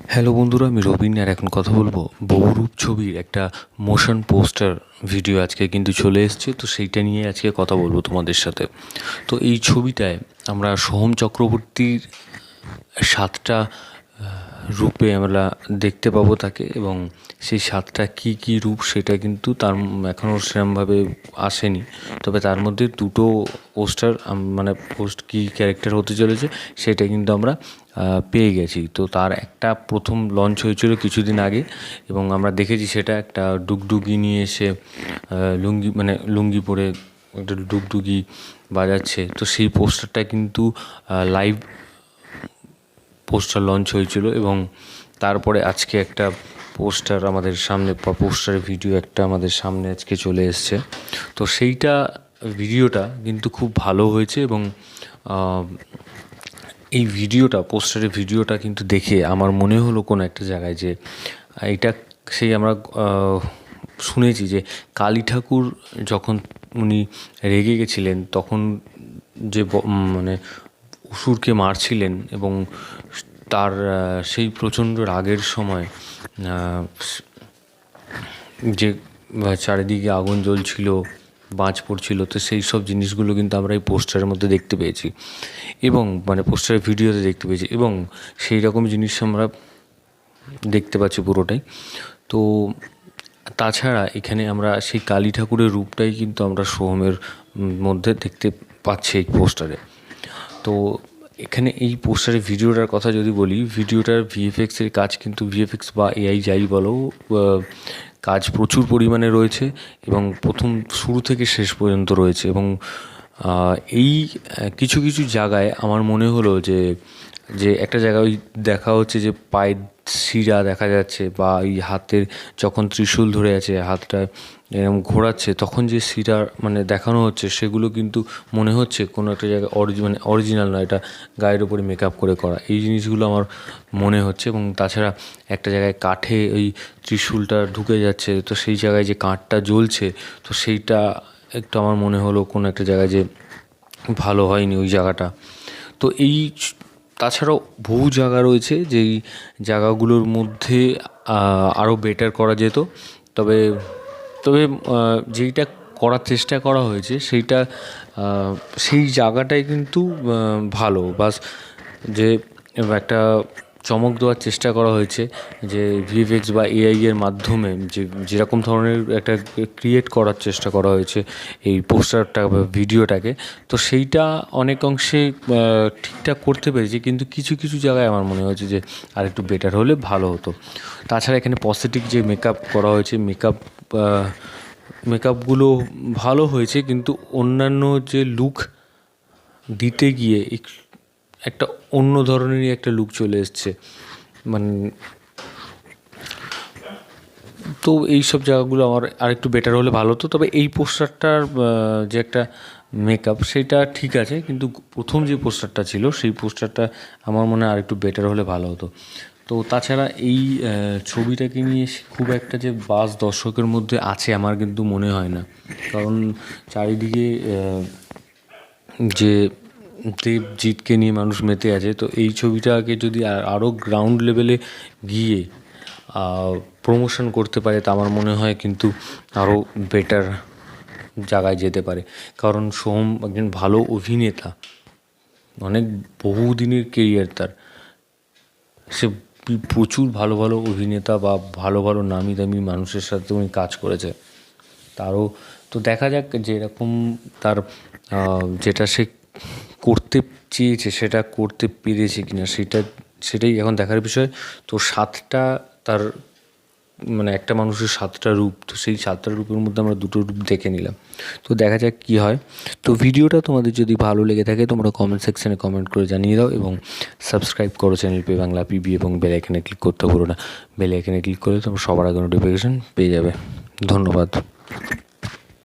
Hello বন্ধুরা, আমি রবিন আর এখন কথা বলবো বহুরূপ ছবির একটা মোশন পোস্টার ভিডিও আজকে কিন্তু চলে এসছে। তো সেইটা নিয়ে আজকে কথা বলবো তোমাদের সাথে। তো এই ছবিটায় আমরা সোহম চক্রবর্তীর 7টা রূপে আমরা দেখতে পাবো তাকে, এবং সেই 7টা কী রূপ সেটা কিন্তু তার এখনও সেরকমভাবে আসেনি। তবে তার মধ্যে দুটো পোস্টার মানে কী ক্যারেক্টার হতে চলেছে সেটা কিন্তু আমরা পেয়ে গেছি। তো তার একটা প্রথম লঞ্চ হয়েছিল কিছুদিন আগে, এবং আমরা দেখেছি সেটা একটা ডুগডুগি নিয়ে এসে লুঙ্গি পরে একটা ডুগডুগি বাজাচ্ছে। তো সেই পোস্টারটা কিন্তু লাইভ পোস্টার লঞ্চ হয়েছিল, এবং তারপরে আজকে একটা পোস্টার আমাদের সামনে পোস্টারের ভিডিও একটা আমাদের সামনে আজকে চলে এসছে। তো সেইটা ভিডিওটা কিন্তু খুব ভালো হয়েছে, এবং এই পোস্টারের ভিডিওটা কিন্তু দেখে আমার মনে হলো কোনো একটা জায়গায় যে এটা সেই আমরা শুনেছি যে কালী ঠাকুর যখন উনি রেগে গেছিলেন তখন যে মানে অসুরকে মারছিলেন, এবং তার সেই প্রচণ্ড রাগের সময় যে চারিদিকে আগুন জ্বলছিল, বাজ পড়ছিল, তো সেই সব জিনিসগুলো কিন্তু আমরা এই পোস্টারের মধ্যে দেখতে পেয়েছি, এবং মানে পোস্টারের ভিডিওতে দেখতে পেয়েছি, এবং সেই রকম জিনিস আমরা দেখতে পাচ্ছি পুরোটাই। তো তাছাড়া এখানে আমরা সেই কালী ঠাকুরের রূপটাই কিন্তু আমরা সোহমের মধ্যে দেখতে পাচ্ছি এই পোস্টারে। তো এখানে এই পোস্টারের ভিডিওটার কথা যদি বলি, ভিডিওটার ভিএফএক্সের কাজ কিন্তু ভিএফএক্স বা এআই যাই বলো, কাজ প্রচুর পরিমাণে রয়েছে, এবং প্রথম শুরু থেকে শেষ পর্যন্ত রয়েছে। এবং এই কিছু কিছু জায়গায় আমার মনে হলো যে যে একটা জায়গায় ওই দেখা হচ্ছে যে পায়ের শিরা দেখা যাচ্ছে, বা এই হাতের যখন ত্রিশূল ধরে আছে হাতটা এরকম ঘোরাচ্ছে তখন যে শিরা মানে দেখানো হচ্ছে, সেগুলো কিন্তু মনে হচ্ছে কোনো একটা জায়গায় অরিজিনাল নয়, এটা গায়ের ওপরে মেকআপ করে করা, এই জিনিসগুলো আমার মনে হচ্ছে। এবং তাছাড়া একটা জায়গায় কাঠে ওই ত্রিশূলটা ঢুকে যাচ্ছে, তো সেই জায়গায় যে কাঠটা জ্বলছে, তো সেইটা একটু আমার মনে হলো কোনো একটা জায়গায় যে ভালো হয়নি ওই জায়গাটা। তো এই তাছাড়াও বহু জায়গা রয়েছে যেই জায়গাগুলোর মধ্যে আরও বেটার করা যেত। তবে তবে যেইটা করার চেষ্টা করা হয়েছে সেইটা সেই জায়গাটাই কিন্তু ভালো, বাস যে একটা চমক দেওয়ার চেষ্টা করা হয়েছে যে ভিএফএক্স বা এআই এর মাধ্যমে যেরকম ধরনের একটা ক্রিয়েট করার চেষ্টা করা হয়েছে এই পোস্টারটা বা ভিডিওটাকে, তো সেইটা অনেক অংশে ঠিকঠাক করতে পেরেছি, কিন্তু কিছু কিছু জায়গায় আমার মনে হয়েছে যে আর একটু বেটার হলে ভালো হতো। তাছাড়া এখানে পসেটিক যে মেকআপ করা হয়েছে, মেকআপগুলো ভালো হয়েছে, কিন্তু অন্যান্য যে লুক দিতে গিয়ে একটা অন্য ধরনেরই একটা লুক চলে এসছে মানে। তো এই সব জায়গাগুলো আমার আরেকটু বেটার হলে ভালো হতো। তবে এই পোস্টারটার যে একটা মেকআপ সেটা ঠিক আছে, কিন্তু প্রথম যে পোস্টারটা ছিল সেই পোস্টারটা আমার মনে হয় আরেকটু বেটার হলে ভালো হতো। তো তাছাড়া এই ছবিটাকে নিয়ে খুব একটা যে বাস দর্শকের মধ্যে আছে আমার কিন্তু মনে হয় না, কারণ চারিদিকে যে দেবজিৎকে নিয়ে মানুষ মেতে আছে। তো এই ছবিটাকে যদি আরও গ্রাউন্ড লেভেলে গিয়ে প্রমোশন করতে পারে, তা আমার মনে হয় কিন্তু আরও বেটার জায়গায় যেতে পারে। কারণ সোহম একজন ভালো অভিনেতা, অনেক বহুদিনের কেরিয়ার তার, সে প্রচুর ভালো ভালো অভিনেতা বা ভালো ভালো নামি দামি মানুষের সাথে উনি কাজ করেছে। তারও তো দেখা যাক যে এরকম তার যেটা সে করতে চেয়েছে সেটা করতে পেরেছে কিনা, সেটাই এখন দেখার বিষয়। তো 7টা তার মানে একটা মানুষের 7টা রূপ, তো সেই 7টা রূপের মধ্যে আমরা 2টো রূপ দেখে নিলাম। তো দেখা যাক কী হয়। তো ভিডিওটা তোমাদের যদি ভালো লেগে থাকে তোমরা কমেন্ট সেকশানে কমেন্ট করে জানিয়ে দাও, এবং সাবস্ক্রাইব করো চ্যানেল পে বাংলা পিবি, এবং বেল আইকনে ক্লিক করতে ভুলো না। বেল আইকনে ক্লিক করলে তোমরা সবার আগে নোটিফিকেশান পেয়ে যাবে। ধন্যবাদ।